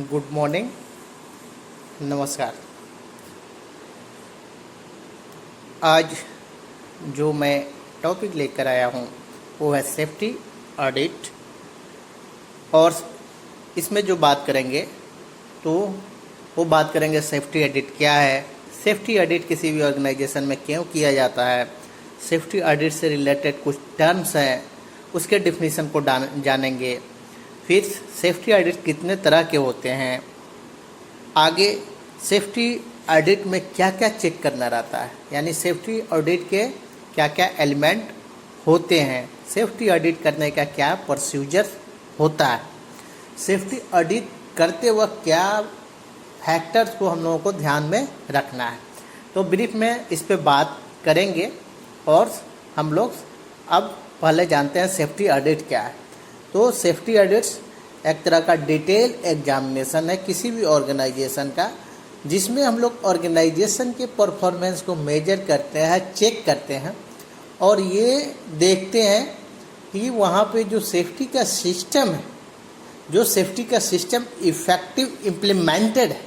Good morning, नमस्कार। आज जो मैं टॉपिक लेकर आया हूँ वो है सेफ्टी ऑडिट। और इसमें जो बात करेंगे तो वो बात करेंगे सेफ्टी ऑडिट क्या है, सेफ्टी ऑडिट किसी भी ऑर्गेनाइजेशन में क्यों किया जाता है, सेफ्टी ऑडिट से रिलेटेड कुछ टर्म्स हैं उसके डिफिनीशन को जानेंगे। फिर सेफ्टी ऑडिट कितने तरह के होते हैं, आगे सेफ्टी ऑडिट में क्या क्या चेक करना रहता है, यानी सेफ्टी ऑडिट के क्या क्या एलिमेंट होते हैं, सेफ्टी ऑडिट करने का क्या प्रोसीजर होता है, सेफ्टी ऑडिट करते वक्त क्या फैक्टर्स को हम लोगों को ध्यान में रखना है। तो ब्रीफ में इस पे बात करेंगे। और हम लोग अब पहले जानते हैं सेफ्टी ऑडिट क्या है। तो सेफ्टी ऑडिट्स एक तरह का डिटेल एग्जामिनेशन है किसी भी ऑर्गेनाइजेशन का, जिसमें हम लोग ऑर्गेनाइजेशन के परफॉर्मेंस को मेजर करते हैं, चेक करते हैं और ये देखते हैं कि वहाँ पे जो सेफ्टी का सिस्टम है, जो सेफ्टी का सिस्टम इफ़ेक्टिव इम्प्लीमेंटेड है,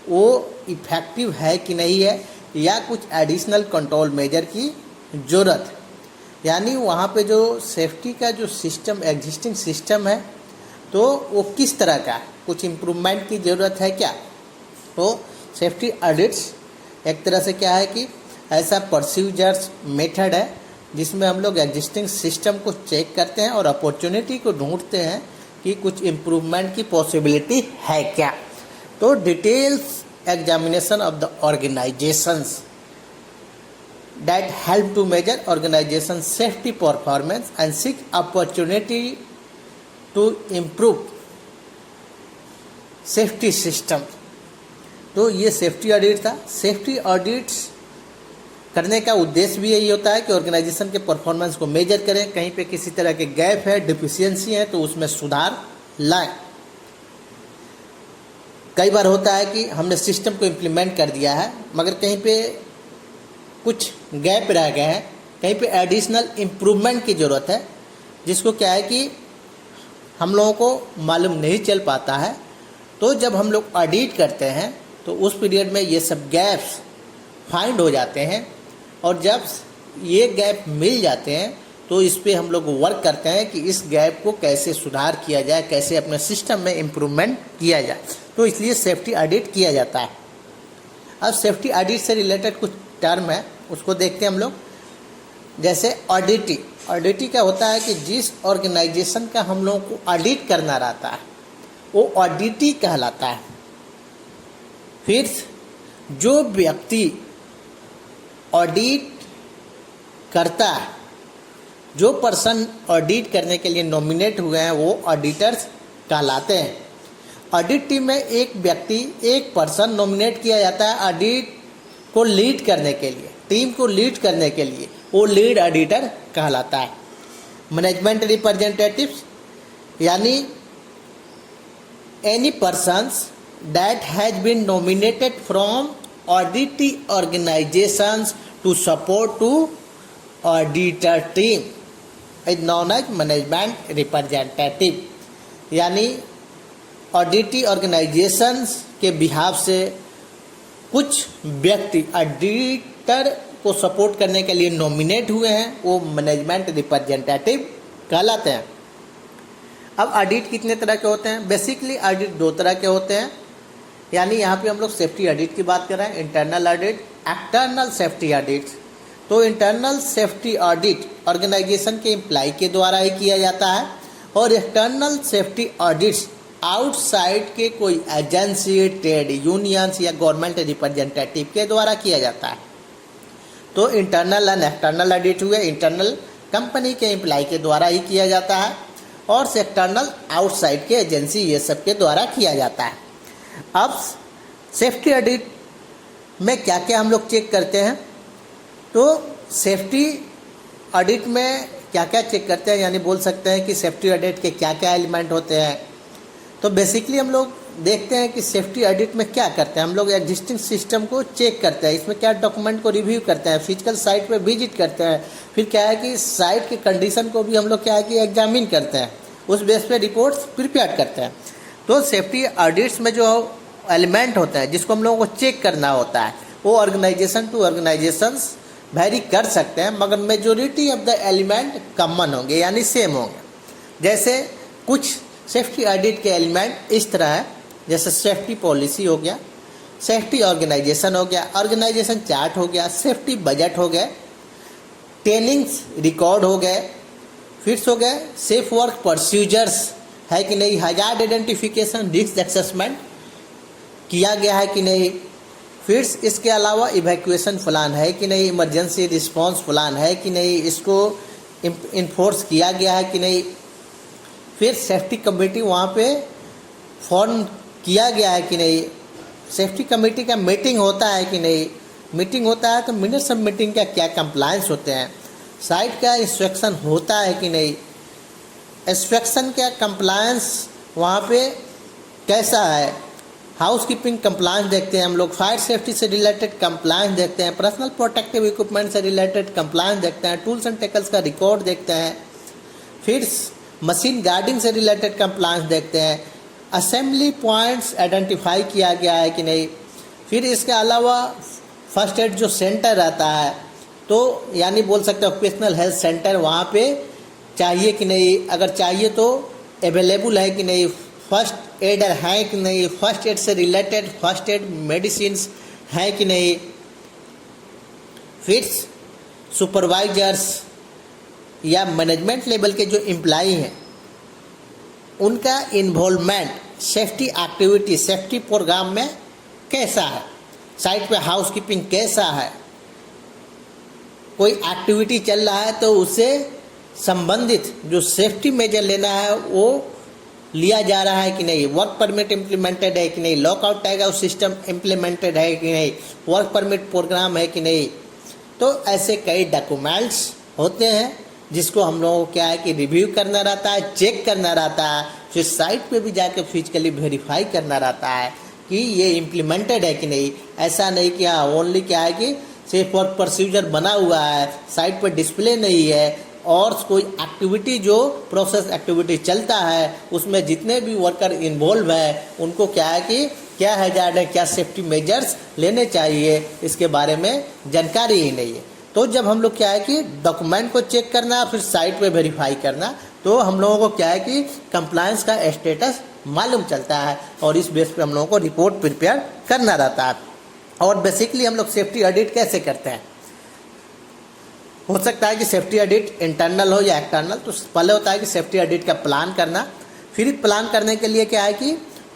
वो इफ़ेक्टिव है कि नहीं है, या कुछ एडिशनल कंट्रोल मेजर की ज़रूरत है। यानी वहाँ पे जो सेफ्टी का जो सिस्टम एग्जिस्टिंग सिस्टम है तो वो किस तरह का है, कुछ इम्प्रूवमेंट की ज़रूरत है क्या। तो सेफ्टी ऑडिट्स एक तरह से क्या है कि ऐसा प्रोसीजर्स मेथड है जिसमें हम लोग एग्जिस्टिंग सिस्टम को चेक करते हैं और अपॉर्चुनिटी को ढूंढते हैं कि कुछ इम्प्रूवमेंट की पॉसिबिलिटी है क्या। तो details examination of the organisations that help to measure organization safety performance and seek opportunity to improve safety system। तो ये सेफ्टी ऑडिट था। सेफ्टी ऑडिट्स करने का उद्देश्य भी यही होता है कि ऑर्गेनाइजेशन के परफॉर्मेंस को मेजर करें, कहीं पे किसी तरह के गैप है, डिफिशियंसी है तो उसमें सुधार लाएं। कई बार होता है कि हमने सिस्टम को इम्प्लीमेंट कर दिया है मगर कहीं पे कुछ गैप रह गए हैं, कहीं पे एडिशनल इम्प्रूवमेंट की ज़रूरत है, जिसको क्या है कि हम लोगों को मालूम नहीं चल पाता है। तो जब हम लोग ऑडिट करते हैं तो उस पीरियड में ये सब गैप्स फाइंड हो जाते हैं और जब ये गैप मिल जाते हैं तो इस पे हम लोग वर्क करते हैं कि इस गैप को कैसे सुधार किया जाए, कैसे अपने सिस्टम में इम्प्रूवमेंट किया जाए। तो इसलिए सेफ्टी ऑडिट किया जाता है। अब सेफ्टी ऑडिट से रिलेटेड कुछ टर्म है उसको देखते हैं हम लोग। जैसे ऑडिटी, ऑडिटी क्या होता है कि जिस ऑर्गेनाइजेशन का हम लोगों को ऑडिट करना रहता है वो ऑडिटी कहलाता है। फिर जो व्यक्ति ऑडिट करता है, जो पर्सन ऑडिट करने के लिए नॉमिनेट हुए हैं वो ऑडिटर्स कहलाते हैं। ऑडिट टीम में एक व्यक्ति, एक पर्सन नॉमिनेट किया जाता है ऑडिट को लीड करने के लिए, टीम को लीड करने के लिए, वो लीड ऑडिटर कहलाता है। मैनेजमेंट रिप्रेजेंटेटिव्स यानी any persons that has been nominated from auditee organisations to support to auditor team is known as management representative. यानी ऑडिटी ऑर्गेनाइजेशंस के बिहाफ से कुछ व्यक्ति ऑडिटर को सपोर्ट करने के लिए नॉमिनेट हुए हैं, वो मैनेजमेंट रिप्रेजेंटेटिव कहलाते हैं। अब ऑडिट कितने तरह के होते हैं? बेसिकली ऑडिट दो तरह के होते हैं। यानी यहाँ पे हम लोग सेफ्टी ऑडिट की बात कर रहे हैं, internal audit, external safety audit. तो इंटरनल सेफ्टी ऑडिट ऑर्गेनाइजेशन के एम्प्लॉय के द्वारा ही किया जाता है और एक्सटर्नल सेफ्टी ऑडिट्स आउटसाइड के कोई एजेंसी, ट्रेड यूनियंस या गवर्नमेंट रिप्रेजेंटेटिव के द्वारा किया जाता है। तो इंटरनल एंड एक्सटर्नल ऑडिट हुए, इंटरनल कंपनी के एम्प्लॉय के द्वारा ही किया जाता है और एक्सटर्नल आउटसाइड के एजेंसी ये सब के द्वारा किया जाता है। अब सेफ्टी ऑडिट में क्या क्या हम लोग चेक करते हैं? तो सेफ्टी ऑडिट में क्या क्या चेक करते हैं, यानी बोल सकते हैं कि सेफ्टी ऑडिट के क्या क्या एलिमेंट होते हैं। तो बेसिकली हम लोग देखते हैं कि सेफ्टी ऑडिट में क्या करते हैं। हम लोग एग्जिस्टिंग सिस्टम को चेक करते हैं, इसमें क्या डॉक्यूमेंट को रिव्यू करते हैं, फिजिकल साइट पे विजिट करते हैं, फिर क्या है कि साइट की कंडीशन को भी हम लोग क्या है कि एग्जामिन करते हैं, उस बेस पे रिपोर्ट्स प्रिपेयर करते हैं। तो सेफ्टी ऑडिट्स में जो एलिमेंट होता है जिसको हम लोगों को चेक करना होता है वो ऑर्गेनाइजेशन टू ऑर्गेनाइजेशंस वेरी कर सकते हैं, मगर majority of the element common होंगे यानी सेम होंगे। जैसे कुछ सेफ्टी ऑडिट के एलिमेंट इस तरह है, जैसे सेफ्टी पॉलिसी हो गया, सेफ्टी ऑर्गेनाइजेशन हो गया, ऑर्गेनाइजेशन चार्ट हो गया, सेफ्टी बजट हो गया, ट्रेनिंग्स रिकॉर्ड हो गए, फिर हो गए सेफ वर्क प्रोसीजर्स है कि नहीं, हजार्ड आइडेंटिफिकेशन, रिस्क असेसमेंट किया गया है कि नहीं, फिर इसके अलावा इवैक्यूएशन प्लान है कि नहीं, इमरजेंसी रिस्पांस प्लान है कि नहीं, इसको इन्फोर्स किया गया है कि नहीं, फिर सेफ्टी कमेटी वहाँ पे फॉर्म किया गया है कि नहीं, सेफ्टी कमेटी का मीटिंग होता है कि नहीं, मीटिंग होता है तो मिनट्स ऑफ मीटिंग का क्या कंप्लायंस होते हैं, साइट का इंस्पेक्शन होता है कि नहीं, इंस्पेक्शन का कंप्लायंस वहाँ पे कैसा है, हाउस कीपिंग कंप्लायंस देखते हैं हम लोग, फायर सेफ्टी से रिलेटेड कंप्लायंस देखते हैं, पर्सनल प्रोटेक्टिव इक्विपमेंट से रिलेटेड कंप्लायंस देखते हैं, टूल्स एंड टेकल्स का रिकॉर्ड देखते हैं, फिर मशीन गार्डिंग से रिलेटेड कंप्लायंस देखते हैं, असेंबली पॉइंट्स आइडेंटिफाई किया गया है कि नहीं, फिर इसके अलावा फर्स्ट एड जो सेंटर रहता है तो यानी बोल सकते हैं ऑक्यूपेशनल हेल्थ सेंटर वहाँ पे चाहिए कि नहीं, अगर चाहिए तो अवेलेबल है कि नहीं, फर्स्ट एडर है कि नहीं, फर्स्ट एड से रिलेटेड फर्स्ट एड मेडिसिन्स हैं कि नहीं, फिर सुपरवाइजर्स या मैनेजमेंट लेवल के जो एम्प्लॉई हैं उनका involvement safety activity safety program में कैसा है, साइट पे हाउस कीपिंग कैसा है, कोई एक्टिविटी चल रहा है तो उससे संबंधित जो सेफ्टी मेजर लेना है वो लिया जा रहा है कि नहीं, वर्क परमिट इम्प्लीमेंटेड है कि नहीं, lockout tag out system implemented है कि नहीं, वर्क परमिट प्रोग्राम है कि नहीं। तो ऐसे कई डॉक्यूमेंट्स होते हैं जिसको हम लोगों को क्या है कि रिव्यू करना रहता है, चेक करना रहता है, फिर साइट पे भी जाकर फिजिकली वेरीफाई करना रहता है कि ये इम्प्लीमेंटेड है कि नहीं। ऐसा नहीं कि हाँ ओनली क्या है कि सेफ वर्क प्रोसीजर बना हुआ है, साइट पर डिस्प्ले नहीं है, और कोई एक्टिविटी जो प्रोसेस एक्टिविटी चलता है उसमें जितने भी वर्कर इन्वॉल्व है उनको क्या है कि क्या हैजार्ड है, क्या सेफ्टी मेजर्स लेने चाहिए, इसके बारे में जानकारी ही नहीं है। तो जब हम लोग क्या है कि डॉक्यूमेंट को चेक करना फिर साइट पे वेरीफाई करना, तो हम लोगों को क्या है कि कंप्लायंस का स्टेटस मालूम चलता है और इस बेस पे हम लोगों को रिपोर्ट प्रिपेयर करना रहता है। और बेसिकली हम लोग सेफ्टी ऑडिट कैसे करते हैं, हो सकता है कि सेफ्टी ऑडिट इंटरनल हो या एक्सटर्नल। तो पहले होता है कि सेफ्टी ऑडिट का प्लान करना, फिर प्लान करने के लिए क्या है कि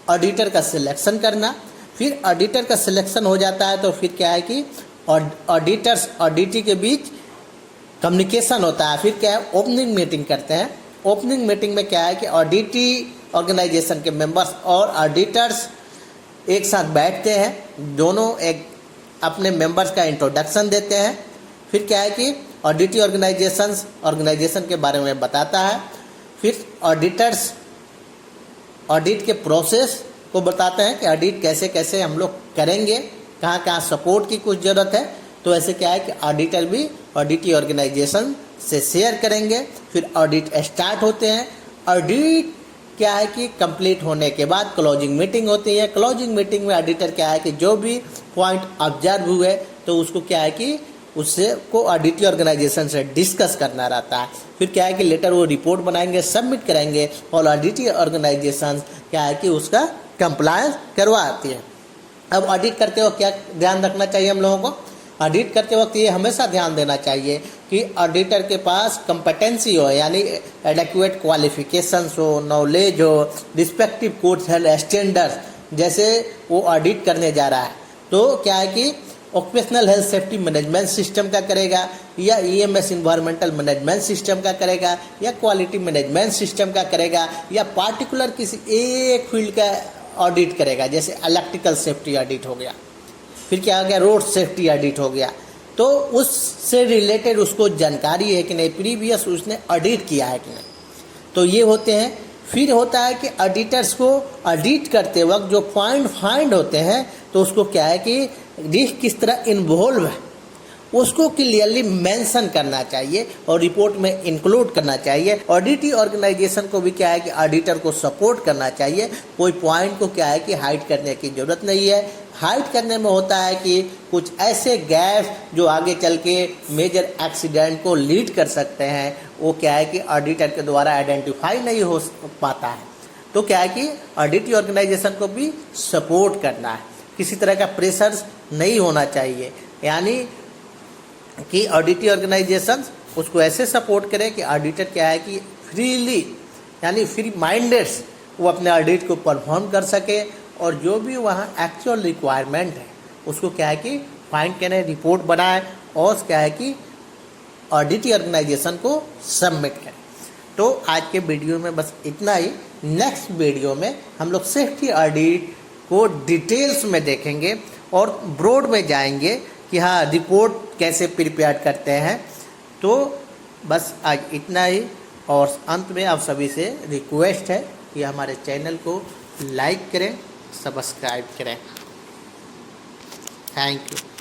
ऑडिटर का सिलेक्शन करना, फिर ऑडिटर का सिलेक्शन हो जाता है तो फिर क्या है कि ऑडिटर्स ऑडिटी के बीच कम्युनिकेशन होता है, फिर क्या है ओपनिंग मीटिंग करते हैं। ओपनिंग मीटिंग में क्या है कि ऑडिटी ऑर्गेनाइजेशन के मेंबर्स और ऑडिटर्स एक साथ बैठते हैं, दोनों एक अपने मेंबर्स का इंट्रोडक्शन देते हैं, फिर क्या है कि ऑडिटी ऑर्गेनाइजेशन के बारे में बताता है, फिर ऑडिटर्स ऑडिट के प्रोसेस को बताते हैं कि ऑडिट कैसे कैसे हम लोग करेंगे, कहाँ कहाँ सपोर्ट की कुछ ज़रूरत है। तो ऐसे क्या है कि ऑडिटर भी ऑडिटी ऑर्गेनाइजेशन से शेयर करेंगे, फिर ऑडिट स्टार्ट होते हैं। ऑडिट क्या है कि कंप्लीट होने के बाद क्लोजिंग मीटिंग होती है। क्लोजिंग मीटिंग में ऑडिटर क्या है कि जो भी पॉइंट ऑब्जर्व हुए तो उसको क्या है कि उससे को ऑडिटी ऑर्गेनाइजेशन से डिस्कस करना रहता है। फिर क्या है कि लेटर वो रिपोर्ट बनाएंगे, सबमिट करेंगे और ऑडिटी ऑर्गेनाइजेशन क्या है कि उसका कंप्लायंस करवाती है। अब ऑडिट करते वक्त क्या ध्यान रखना चाहिए हम लोगों को, ऑडिट करते वक्त ये हमेशा ध्यान देना चाहिए कि ऑडिटर के पास कंपेटेंसी हो, यानी एडेक्वेट क्वालिफिकेशंस हो, नॉलेज हो, रिस्पेक्टिव कोड्स एंड स्टैंडर्ड्स। जैसे वो ऑडिट करने जा रहा है तो क्या है कि occupational health safety management system का करेगा, या ईएमएस इन्वायरमेंटल मैनेजमेंट सिस्टम का करेगा, या क्वालिटी मैनेजमेंट सिस्टम का करेगा, या पार्टिकुलर किसी एक फील्ड का ऑडिट करेगा, जैसे इलेक्ट्रिकल सेफ्टी ऑडिट हो गया, फिर क्या हो गया रोड सेफ्टी ऑडिट हो गया। तो उससे रिलेटेड उसको जानकारी है कि नहीं, प्रीवियस उसने ऑडिट किया है कि नहीं। तो ये होते हैं। फिर होता है कि ऑडिटर्स को ऑडिट करते वक्त जो पॉइंट फाइंड होते हैं तो उसको क्या है कि रिस्क किस तरह इन्वॉल्व है उसको क्लियरली मेंशन करना चाहिए और रिपोर्ट में इंक्लूड करना चाहिए। ऑडिट ऑर्गेनाइजेशन को भी क्या है कि ऑडिटर को सपोर्ट करना चाहिए। कोई पॉइंट को क्या है कि हाइड करने की ज़रूरत नहीं है। हाइड करने में होता है कि कुछ ऐसे गैप जो आगे चल के मेजर एक्सीडेंट को लीड कर सकते हैं, वो क्या है कि ऑडिटर के द्वारा आइडेंटिफाई नहीं हो पाता है। तो क्या है कि ऑडिट ऑर्गेनाइजेशन को भी सपोर्ट करना है, किसी तरह का प्रेशर नहीं होना चाहिए। यानी कि ऑडिट ऑर्गेनाइजेशन उसको ऐसे सपोर्ट करे कि ऑडिटर क्या है कि फ्रीली यानी फ्री माइंडेड वो अपने ऑडिट को परफॉर्म कर सके और जो भी वहाँ एक्चुअल रिक्वायरमेंट है उसको क्या है कि फाइंड करें, रिपोर्ट बनाए और क्या है कि ऑडिट ऑर्गेनाइजेशन को सबमिट करें। तो आज के वीडियो में बस इतना ही। नेक्स्ट वीडियो में हम लोग सेफ्टी ऑडिट को डिटेल्स में देखेंगे और ब्रॉड में जाएंगे कि हाँ रिपोर्ट कैसे प्रिपेयर करते हैं। तो बस आज इतना ही और अंत में आप सभी से रिक्वेस्ट है कि हमारे चैनल को लाइक करें, सब्सक्राइब करें। Thank you.